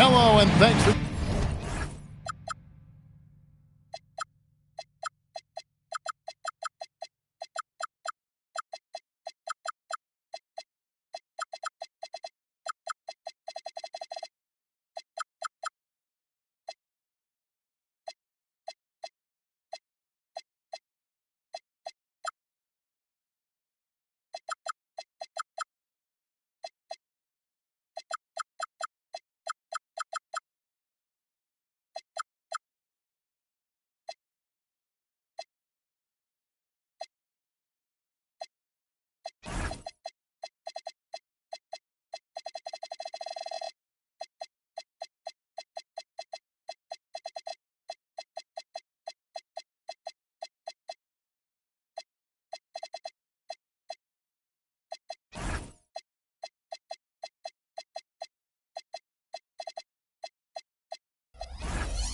Hello, and thanks for...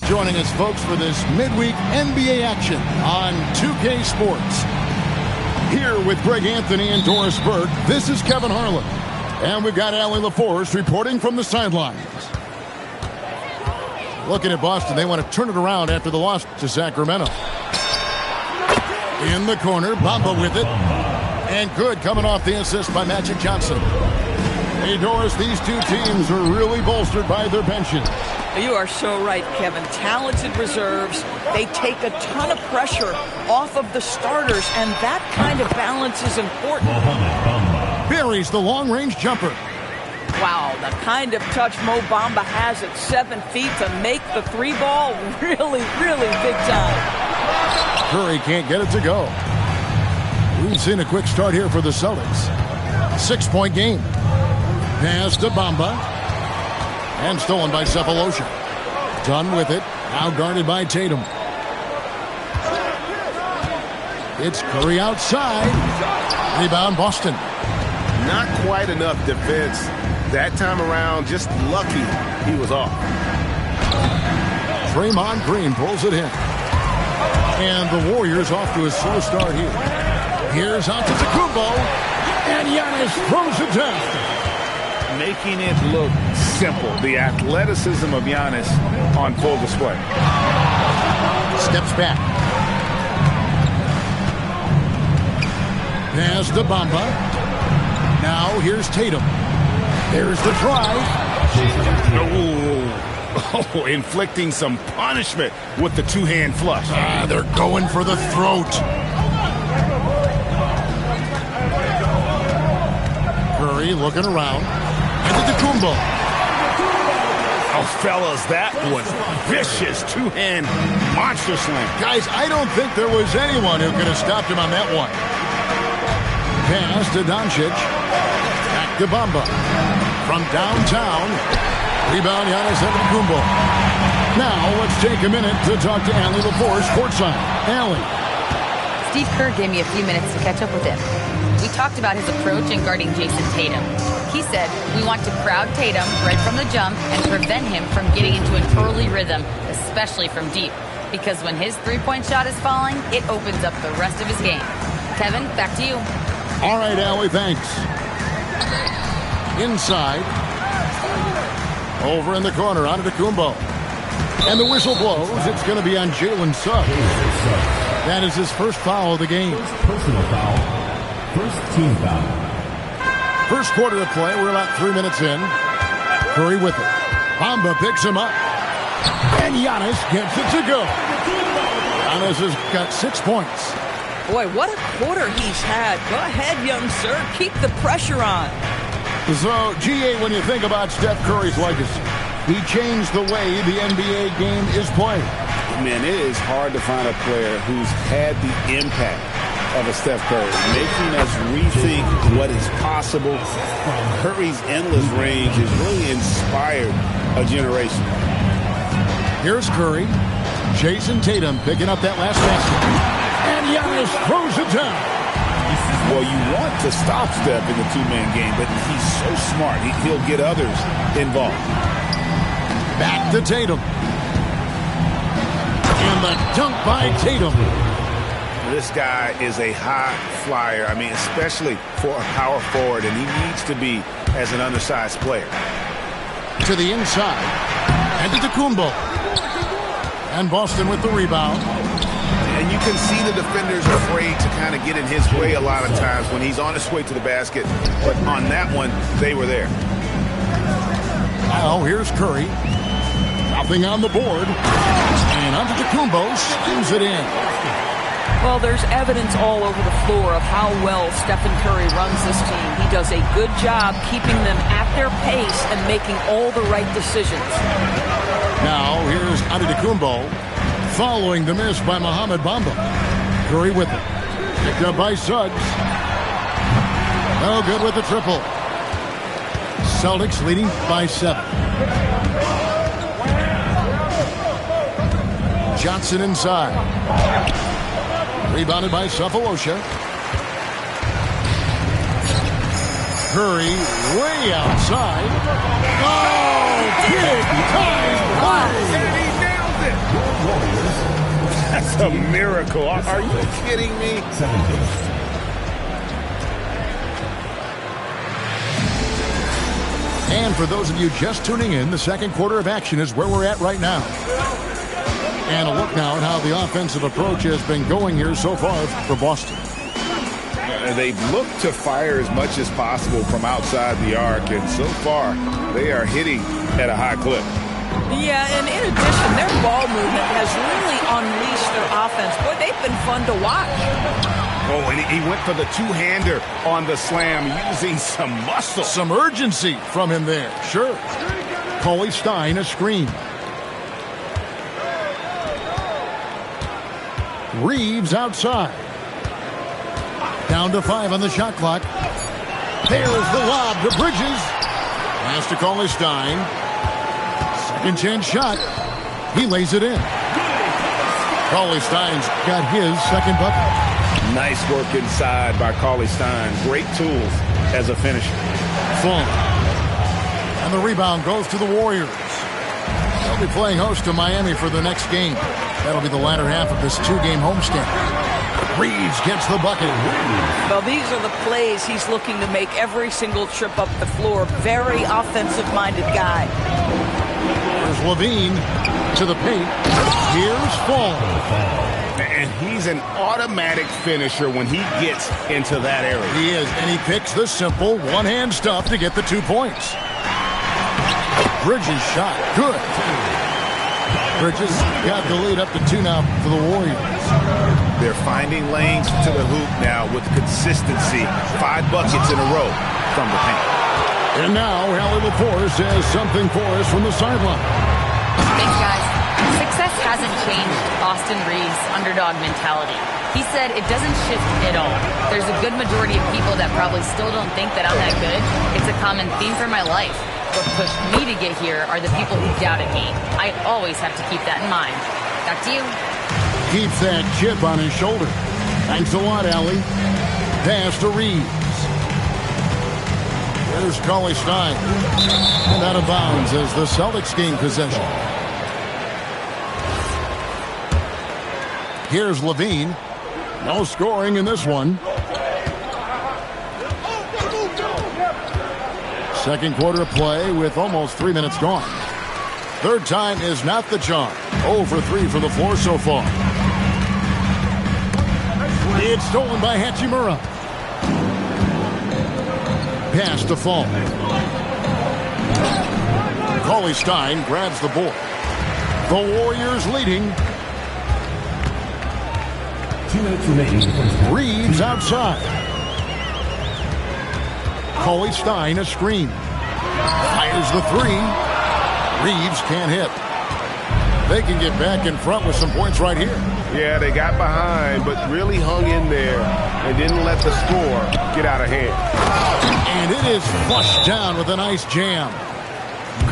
Joining us, folks, for this midweek NBA action on 2K Sports. Here with Greg Anthony and Doris Burke, this is Kevin Harlan. And we've got Allie LaForce reporting from the sidelines. Looking at Boston, they want to turn it around after the loss to Sacramento. In the corner, Bamba with it. And good, coming off the assist by Magic Johnson. Hey, Doris, these two teams are really bolstered by their benches. You are so right, Kevin. Talented reserves. They take a ton of pressure off of the starters, and that kind of balance is important. Buries the long-range jumper. Wow, the kind of touch Mo Bamba has at 7 feet to make the three ball really, really big time. Curry can't get it to go. We've seen a quick start here for the Celtics. 6-point game. Pass to Bamba. And stolen by Cephalosha. Done with it. Now guarded by Tatum. It's Curry outside. Rebound Boston. Not quite enough defense that time around. Just lucky he was off. Draymond Green pulls it in. And the Warriors off to a slow start here. Here's Antetokounmpo. And Giannis throws it down. Making it look simple. The athleticism of Giannis on full display. Steps back. Pass to Bamba. Now here's Tatum. There's the drive. Oh, inflicting some punishment with the two-hand flush. They're going for the throat. Curry looking around. Antetokounmpo. Oh, fellas, that was vicious two-hand monster slam. Guys, I don't think there was anyone who could have stopped him on that one. Pass to Doncic. Back to Bamba. From downtown. Rebound Giannis Antetokounmpo. Now let's take a minute to talk to Allie LaForce courtside. Allie. Steve Kerr gave me a few minutes to catch up with him. We talked about his approach in guarding Jason Tatum. He said, we want to crowd Tatum right from the jump and prevent him from getting into an early rhythm, especially from deep. Because when his three-point shot is falling, it opens up the rest of his game. Kevin, back to you. All right, Allie, thanks. Inside. Over in the corner, Antetokounmpo. And the whistle blows. It's going to be on Jalen Suggs. That is his first foul of the game. Personal foul. First team foul. First quarter of play. We're about 3 minutes in. Curry with it. Bamba picks him up. And Giannis gets it to go. Giannis has got 6 points. Boy, what a quarter he's had. Go ahead, young sir. Keep the pressure on. So, GA, when you think about Steph Curry's legacy, he changed the way the NBA game is played. Man, it is hard to find a player who's had the impact of a Steph Curry, making us rethink what is possible. Curry's endless range has really inspired a generation. Here's Curry. Jason Tatum picking up that last basket. And Giannis throws it down. Well, you want to stop Steph in the two-man game, but he's so smart. He'll get others involved. Back to Tatum. And the dunk by Tatum. This guy is a high flyer. I mean, especially for a power forward, and he needs to be as an undersized player. To the inside. Antetokounmpo. And Boston with the rebound. And you can see the defenders are afraid to kind of get in his way a lot of times when he's on his way to the basket. But on that one, they were there. Now here's Curry. Nothing on the board. And Antetokounmpo slams it in. Well, there's evidence all over the floor of how well Stephen Curry runs this team. He does a good job keeping them at their pace and making all the right decisions. Now here's Antetokounmpo following the miss by Mohamed Bamba. Curry with it. Picked up by Suggs. No good with the triple. Celtics leading by 7. Johnson inside. Rebounded by Cephalosha. Curry way outside. Oh, big time play! That's a miracle. Are you kidding me? And for those of you just tuning in, the second quarter of action is where we're at right now. And a look now at how the offensive approach has been going here so far for Boston. They've looked to fire as much as possible from outside the arc, and so far they are hitting at a high clip. Yeah, and in addition, their ball movement has really unleashed their offense. Boy, they've been fun to watch. Oh, and he went for the two-hander on the slam, using some muscle. Some urgency from him there, sure. Cauley Stein, a screen. Reeves outside. Down to 5 on the shot clock. There's the lob to Bridges. Pass to Cauley Stein. Second chance shot. He lays it in. Cauley Stein's got his second bucket. Nice work inside by Cauley Stein. Great tools as a finisher. Full. And the rebound goes to the Warriors. They'll be playing host to Miami for the next game. That'll be the latter half of this 2-game homestand. Reeves gets the bucket. Well, these are the plays he's looking to make every single trip up the floor. Very offensive-minded guy. Here's Levine to the paint. Here's Fall. And he's an automatic finisher when he gets into that area. He is, and he picks the simple one-hand stuff to get the 2 points. Bridges shot. Good. Bridges got the lead up to 2 now for the Warriors. They're finding lanes to the hoop now with consistency. 5 buckets in a row from the paint. And now, Allie LaForce has something for us from the sideline. Thanks, guys. Success hasn't changed Austin Reeves' underdog mentality. He said it doesn't shift at all. There's a good majority of people that probably still don't think that I'm that good. It's a common theme for my life. What pushed me to get here are the people who doubted me. I always have to keep that in mind. Back to you. Keeps that chip on his shoulder. Thanks a lot, Allie. Pass to Reeves. There's Cauley Stein. And out of bounds as the Celtics gain possession. Here's Levine. No scoring in this one. Second quarter of play with almost 3 minutes gone. Third time is not the charm. 0 for 3 for the floor so far. It's stolen by Hachimura. Pass to Fall. Cauley Stein grabs the board. The Warriors leading. 2 minutes remaining. Reeves outside. Cauley Stein a screen. Fires the 3. Reeves can't hit. They can get back in front with some points right here. Yeah, they got behind, but really hung in there and didn't let the score get out of hand. And it is flushed down with a nice jam.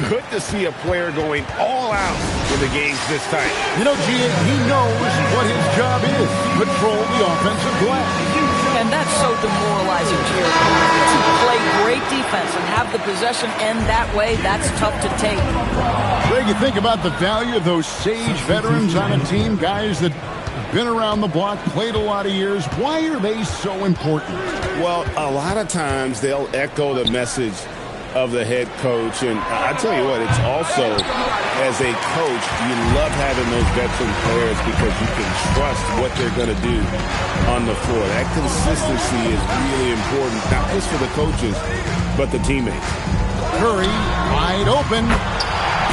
Good to see a player going all out in the games this tight. You know, G.A., he knows what his job is. Control the offensive glass. And that's so demoralizing, Jerry. To play great defense and have the possession end that way, that's tough to take. Greg, you think about the value of those sage veterans on a team, guys that been around the block, played a lot of years. Why are they so important? Well, a lot of times they'll echo the message of the head coach. And I tell you what, it's also, as a coach, you love having those veteran players because you can trust what they're going to do on the floor. That consistency is really important, not just for the coaches, but the teammates. Curry wide open.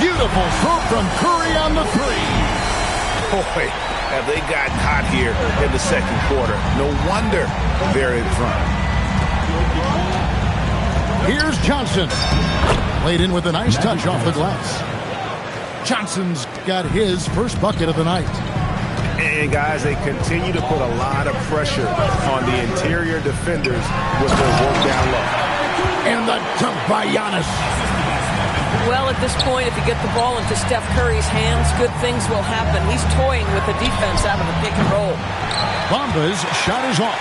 Beautiful stroke from Curry on the three. Boy, have they gotten hot here in the second quarter. No wonder they're in front. Here's Johnson. Laid in with a nice touch off the glass. Johnson's got his first bucket of the night. And, guys, they continue to put a lot of pressure on the interior defenders with their work down low. And the dunk by Giannis. Well, at this point, if you get the ball into Steph Curry's hands, good things will happen. He's toying with the defense out of the pick and roll. Bamba's shot is off.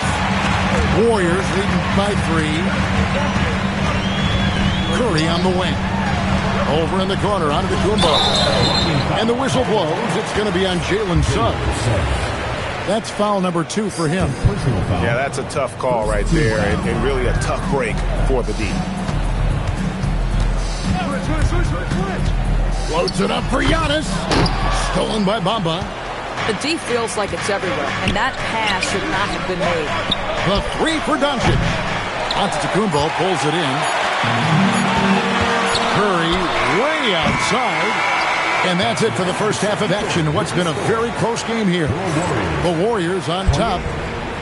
Warriors leading by 3. Curry on the wing. Over in the corner, onto the Kumbo. And the whistle blows. It's going to be on Jalen Suggs. That's foul number 2 for him. Yeah, that's a tough call right there, and really a tough break for the D. Floats it up for Giannis. Stolen by Bamba. The D feels like it's everywhere, and that pass should not have been made. The 3 for Doncic. Antetokounmpo pulls it in. Curry way outside. And that's it for the first half of action. What's been a very close game here. The Warriors on top.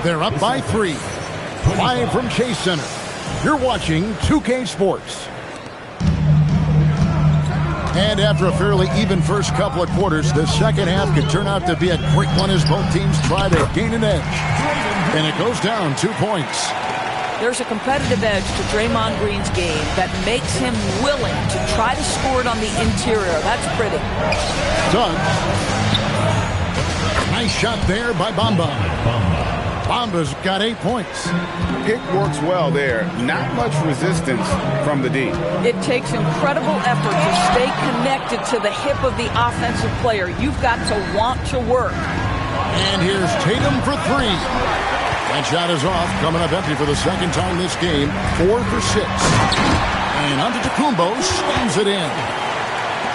They're up by 3. Live from Chase Center. You're watching 2K Sports. And after a fairly even first couple of quarters, the second half could turn out to be a quick one as both teams try to gain an edge. And it goes down 2 points. There's a competitive edge to Draymond Green's game that makes him willing to try to score it on the interior. That's pretty. Suggs. Nice shot there by Bamba. Bamba's got 8 points. Pick works well there. Not much resistance from the D. It takes incredible effort to stay connected to the hip of the offensive player. You've got to want to work. And here's Tatum for 3. That shot is off, coming up empty for the second time this game. 4 for 6. And Antetokounmpo slams it in.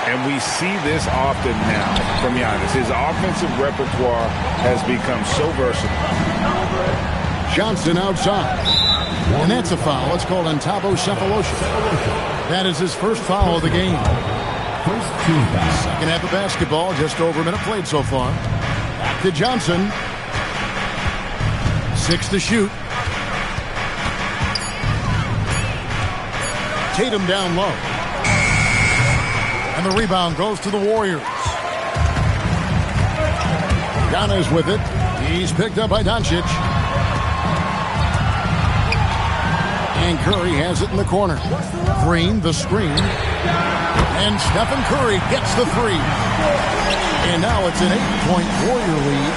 And we see this often now from Giannis. His offensive repertoire has become so versatile. Johnson outside. And that's a foul. It's called entomocephalosha. That is his first foul of the game. Second half of basketball, just over a minute played so far. Back to Johnson. 6 to shoot. Tatum down low. And the rebound goes to the Warriors. Giannis with it. He's picked up by Doncic. And Curry has it in the corner. Green, the screen. And Stephen Curry gets the 3. And now it's an 8-point Warrior lead.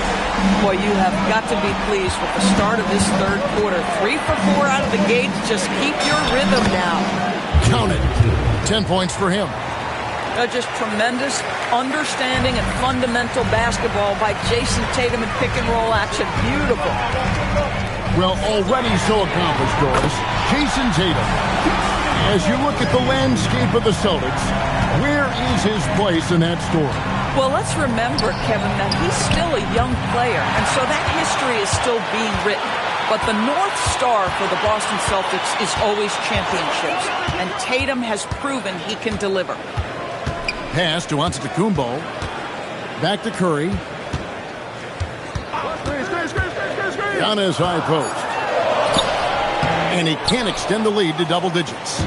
Boy, you have got to be pleased with the start of this third quarter. 3 for 4 out of the gate. Just keep your rhythm now. Count it. 10 points for him. Just tremendous understanding and fundamental basketball by Jason Tatum in pick and roll action. Beautiful. Well, already so accomplished, Doris. Jason Tatum. As you look at the landscape of the Celtics, where is his place in that story? Well, let's remember, Kevin, that he's still a young player, and so that history is still being written. But the North Star for the Boston Celtics is always championships, and Tatum has proven he can deliver. Pass to Antetokounmpo. Back to Curry. Giannis high post. And he can't extend the lead to double digits.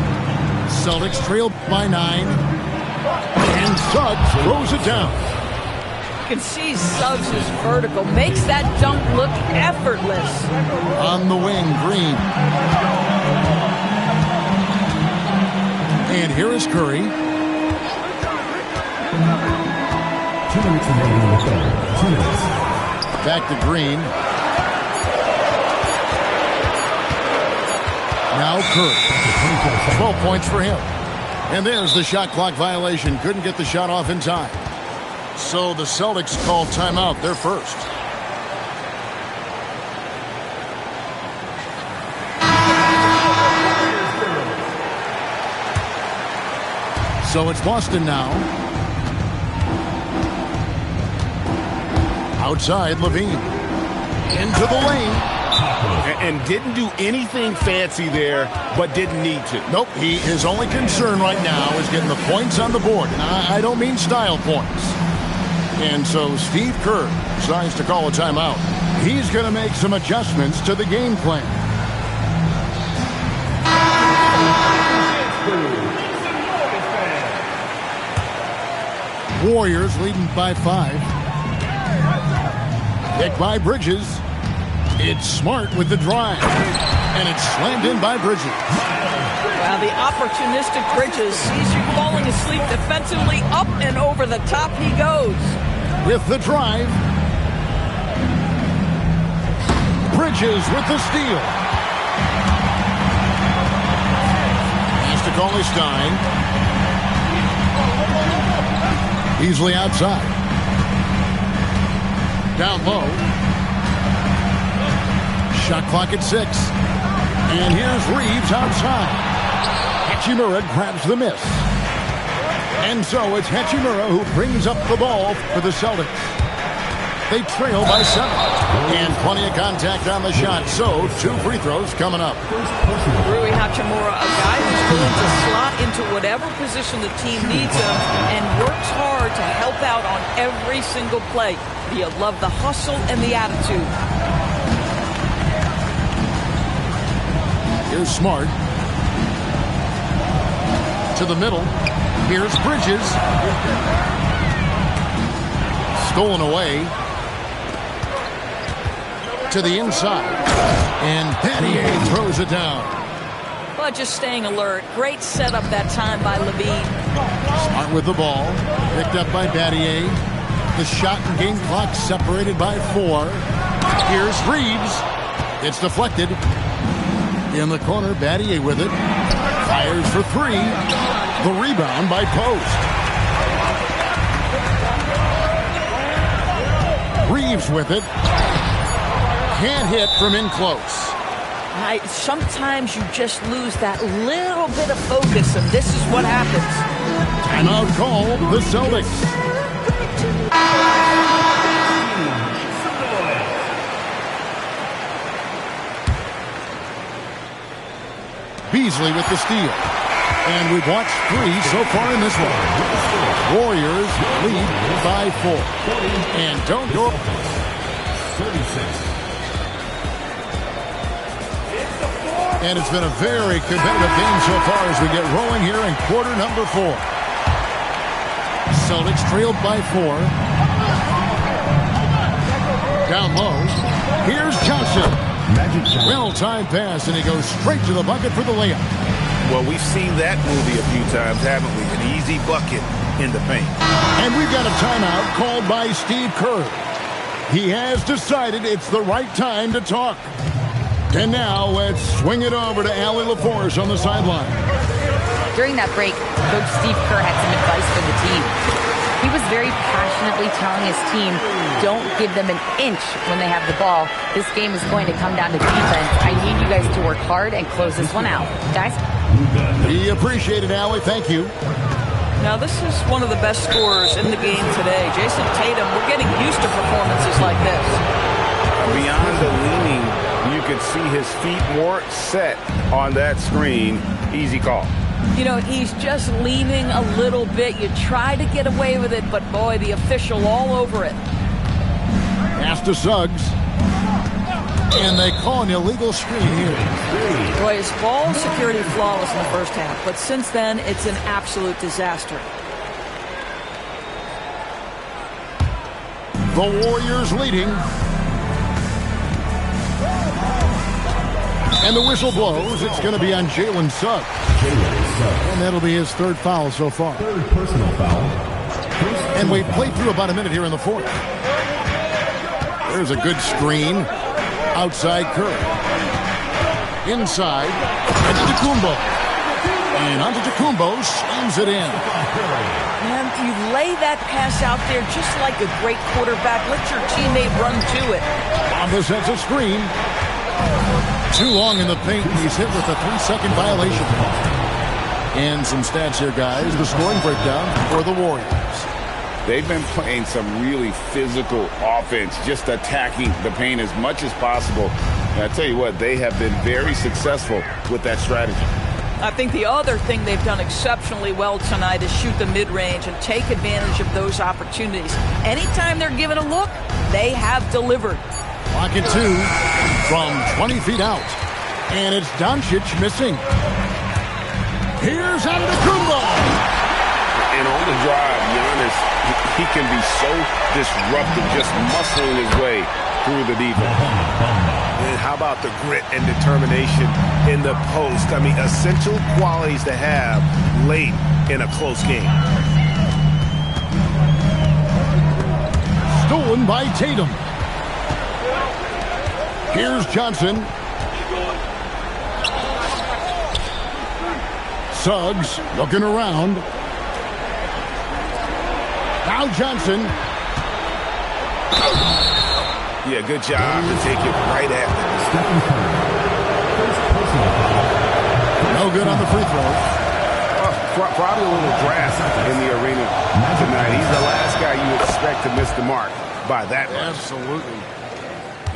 Celtics trail by 9. And Suggs throws it down. You can see Suggs is vertical. Makes that dunk look effortless. On the wing, Green. And here is Curry. 2 minutes remaining in the third. 2 minutes. Back to Green. Now Curry. 12 points for him. And there's the shot clock violation. Couldn't get the shot off in time. So the Celtics call timeout. They're first. So it's Boston now. Outside, Levine. Into the lane. And didn't do anything fancy there, but didn't need to. Nope, his only concern right now is getting the points on the board. And I don't mean style points. And so Steve Kerr decides to call a timeout. He's going to make some adjustments to the game plan. Warriors leading by 5. Pick by Bridges. It's Smart with the drive. And it's slammed in by Bridges. Well, the opportunistic Bridges sees you falling asleep defensively. Up and over the top he goes. With the drive. Bridges with the steal. He's to Stein. Easily outside. Down low. Shot clock at 6. And here's Reeves outside. Hachimura grabs the miss. And so it's Hachimura who brings up the ball for the Celtics. They trail by 7. And plenty of contact on the shot. So 2 free throws coming up. Rui Hachimura, a guy who's willing to slot into whatever position the team needs him and works hard to help out on every single play. You love the hustle and the attitude. Here's Smart. To the middle. Here's Bridges. Stolen away. To the inside. And Battier throws it down. But just staying alert. Great setup that time by Levine. Smart with the ball. Picked up by Battier. The shot and game clock separated by 4. Here's Reeves. It's deflected. In the corner, Battier with it. Fires for 3. The rebound by Post. Reeves with it. Can't hit from in close. Sometimes you just lose that little bit of focus, and this is what happens. Timeout called the Celtics. Beasley with the steal. And we've watched 3 so far in this one. Warriors lead by 4. And don't go. 36. And it's been a very competitive game so far as we get rolling here in quarter number 4. Celtics trailed by 4. Down low. Here's Johnson. Well-timed pass, and he goes straight to the bucket for the layup. Well, we've seen that movie a few times, haven't we? An easy bucket in the paint. And we've got a timeout called by Steve Kerr. He has decided it's the right time to talk. And now let's swing it over to Allie LaForce on the sideline. During that break, Coach Steve Kerr had some advice for the team. He was very passionately telling his team, don't give them an inch when they have the ball. This game is going to come down to defense. I need you guys to work hard and close this one out. Guys? We appreciate it, Allie. Thank you. Now, this is one of the best scorers in the game today. Jason Tatum, we're getting used to performances like this. Beyond the leaning, you can see his feet more set on that screen. Easy call. You know, he's just leaning a little bit. You try to get away with it, but boy, the official all over it. Pass to Suggs. And they call an illegal screen here. Boy, his ball security flawless in the first half, but since then, it's an absolute disaster. The Warriors leading. And the whistle blows. It's going to be on Jalen Suggs. And that'll be his 3rd foul so far. 3rd personal foul. And we played through about a minute here in the 4th. There's a good screen. Outside Curry. Inside. Antetokounmpo. And Antetokounmpo slams it in. And you lay that pass out there just like a great quarterback. Let your teammate run to it. Bamba sets a screen. Too long in the paint. He's hit with a 3-second violation. And some stats here, guys. The scoring breakdown for the Warriors. They've been playing some really physical offense, just attacking the paint as much as possible. And I tell you what, they have been very successful with that strategy. I think the other thing they've done exceptionally well tonight is shoot the mid-range and take advantage of those opportunities. Anytime they're given a look, they have delivered. Pocket 2 from 20 feet out. And it's Doncic missing. Here's Antetokounmpo. And on the drive, Giannis, he can be so disruptive, just muscling his way through the defense. And how about the grit and determination in the post? I mean, essential qualities to have late in a close game. Stolen by Tatum. Here's Johnson. Suggs looking around. Now Johnson. Yeah, good job to take it right after. No good on the free throw. Probably a little draft in the arena tonight. He's the last guy you expect to miss the mark by that much. Absolutely.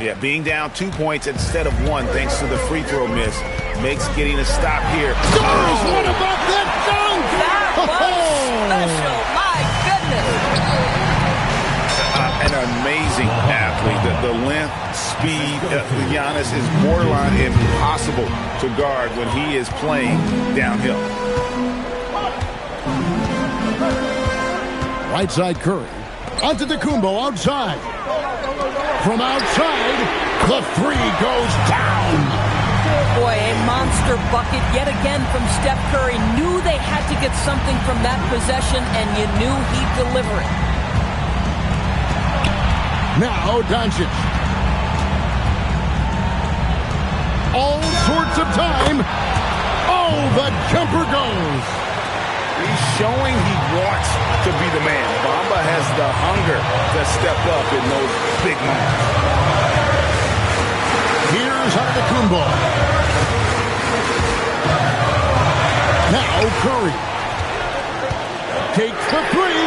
Yeah, being down 2 points instead of 1 thanks to the free throw miss makes getting a stop here. What about that dunk? That was special. My goodness. An amazing athlete. The length, speed, Giannis is borderline impossible to guard when he is playing downhill. Right side Curry. Antetokounmpo outside. From outside, the three goes down. Boy, a monster bucket yet again from Steph Curry. Knew they had to get something from that possession, and you knew he'd deliver it. Now Doncic. All sorts of time. Oh, the jumper goes. He's showing he wants to be the man. Bamba has the hunger to step up in those big moments. Here's Antetokounmpo. Now Curry. Takes the three.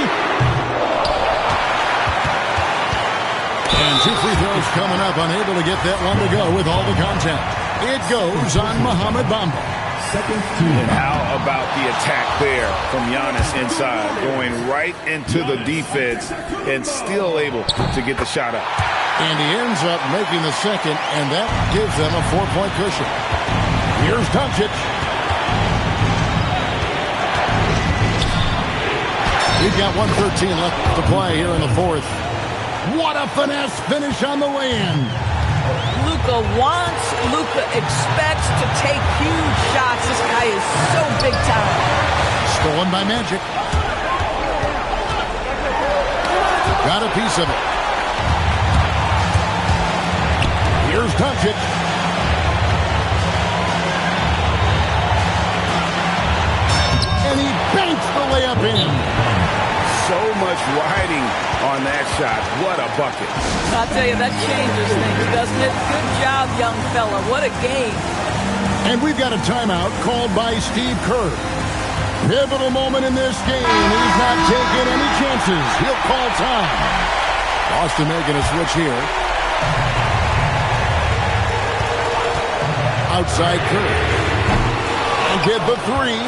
And 2 free throws coming up. Unable to get that one to go with all the contact. It goes on Mohamed Bamba. And how about the attack there from Giannis inside, going right into the defense and still able to get the shot up. And he ends up making the second, and that gives them a 4-point cushion. Here's Doncic. We've got 1:13 left to play here in the fourth. What a finesse finish on the way-in. Luka wants, Luka expects to take huge shots. This guy is so big time. Stolen by Magic. Got a piece of it. Here's Doncic. And he banks the layup in. So much riding on that shot. What a bucket. I'll tell you, that changes things, doesn't it? Good job, young fella. What a game. And we've got a timeout called by Steve Kerr. Pivotal moment in this game. He's not taking any chances. He'll call time. Boston making a switch here. Outside Kerr. And get the three.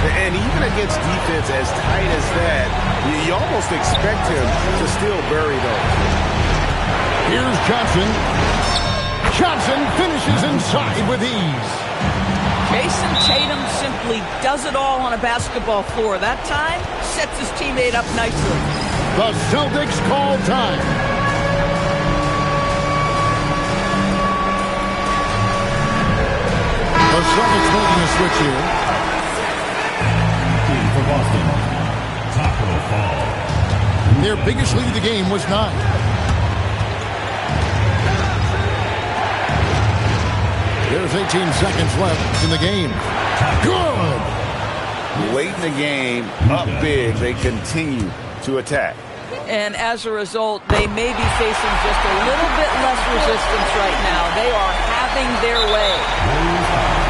And even against defense as tight as that, you almost expect him to still bury those. Here's Johnson. Johnson finishes inside with ease. Jason Tatum simply does it all on a basketball floor. That time, sets his teammate up nicely. The Celtics call time. The Celtics making a switch here. For Boston, Taco Fall. Their biggest lead of the game was 9. There's 18 seconds left in the game. Good! Late in the game, up big, they continue to attack. And as a result, they may be facing just a little bit less resistance right now. They are having their way.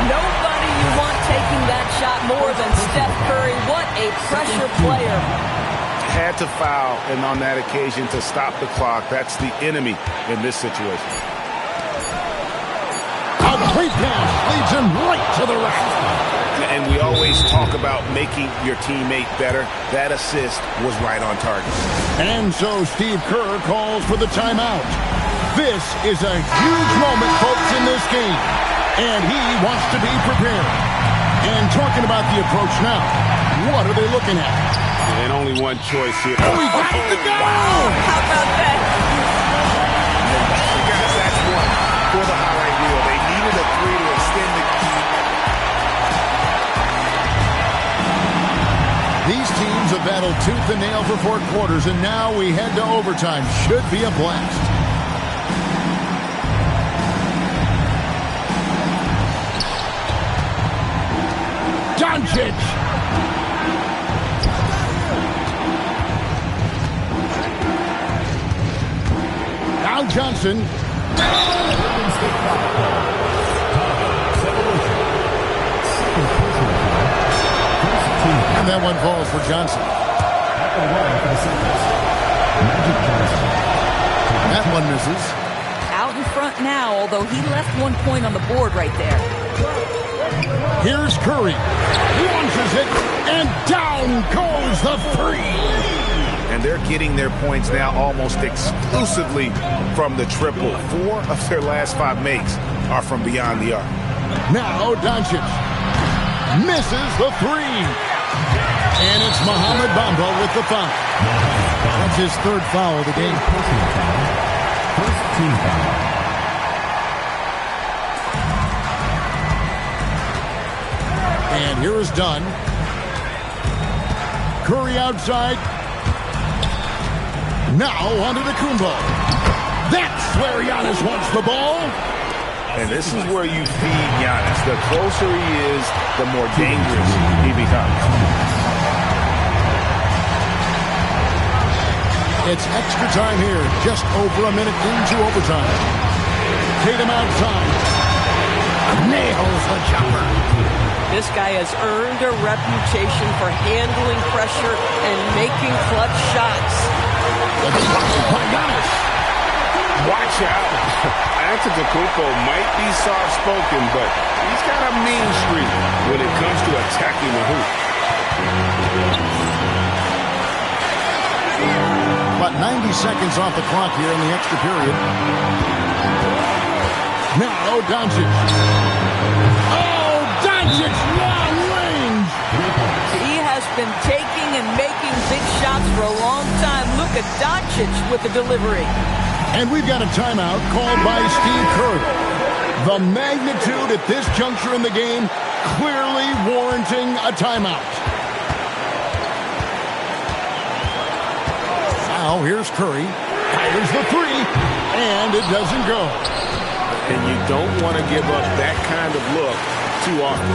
Nobody you want taking that shot more than Steph Curry. What a pressure player. Had to foul, and on that occasion to stop the clock. That's the enemy in this situation. A great pass leads him right to the rack. And we always talk about making your teammate better. That assist was right on target. And so Steve Kerr calls for the timeout. This is a huge moment, folks, in this game. And he wants to be prepared. And talking about the approach now, what are they looking at? And only one choice here. Oh, he got it to go! How about that? Guys, that's one for the highlight reel. They needed a three to extend the These teams have battled tooth and nail for 4 quarters, and now we head to overtime. Should be a blast. Doncic! Now Johnson. And that one falls for Johnson. That one misses. Out in front now, although he left 1 point on the board right there. Here's Curry. Launches it, and down goes the three. And they're getting their points now almost exclusively from the triple. 4 of their last 5 makes are from beyond the arc. Now Doncic misses the three. And it's Mohamed Bamba with the foul. That's his 3rd foul of the game. First team foul. And here is Dunn. Curry outside. Now onto the Kumbo. That's where Giannis wants the ball. And this is where you feed Giannis. The closer he is, the more dangerous he becomes. It's extra time here, just over a minute into overtime. Tatum outside. Nails the jumper. This guy has earned a reputation for handling pressure and making clutch shots. By Giannis. Watch out. Antetokounmpo might be soft-spoken, but he's got a mean streak when it comes to attacking the hoop. About 90 seconds off the clock here in the extra period. Now Doncic. Oh, Doncic, long range. He has been taking and making big shots for a long time. Look at Doncic with the delivery. And we've got a timeout called by Steve Kerr. The magnitude at this juncture in the game clearly warranting a timeout. Now here's Curry. Fires the three, and it doesn't go. And you don't want to give up that kind of look too often.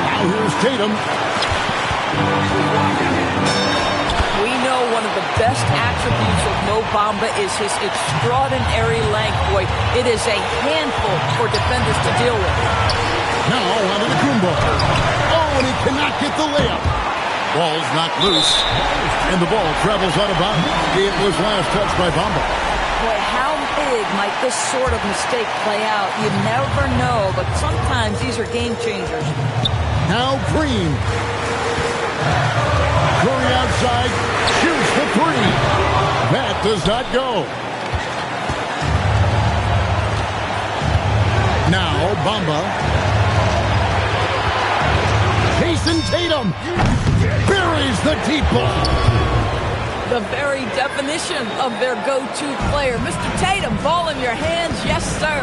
Now here's Tatum. We know one of the best attributes of Mo Bamba is his extraordinary length. Boy, it is a handful for defenders to deal with. Now onto the Kumbo. Oh, and he cannot get the layup. Ball's knocked loose, and the ball travels out of bounds. It was last touched by Bamba. Boy, how big might this sort of mistake play out? You never know, but sometimes these are game changers. Now Green. Curry outside, shoots the three. That does not go. Now Bamba. Jason Tatum buries the deep ball. The very definition of their go-to player. Mr. Tatum, ball in your hands, yes, sir.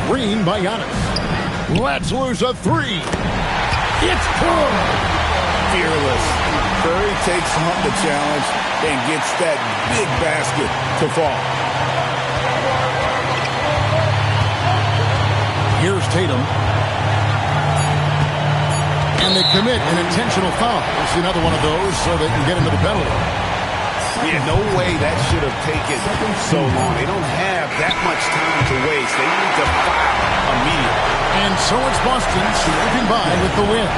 Screen by Giannis. Lets loose a three. It's good. Fearless. Curry takes on the challenge and gets that big basket to fall. Here's Tatum. And they commit an intentional foul. We'll see another one of those so they can get into the penalty. Yeah, no way that should have taken so long. They don't have that much time to waste. They need to foul immediately. And so it's Boston scraping by with the win.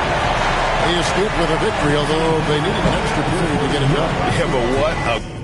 They escaped with a victory, although they needed an extra period to get it done. Yeah, but what a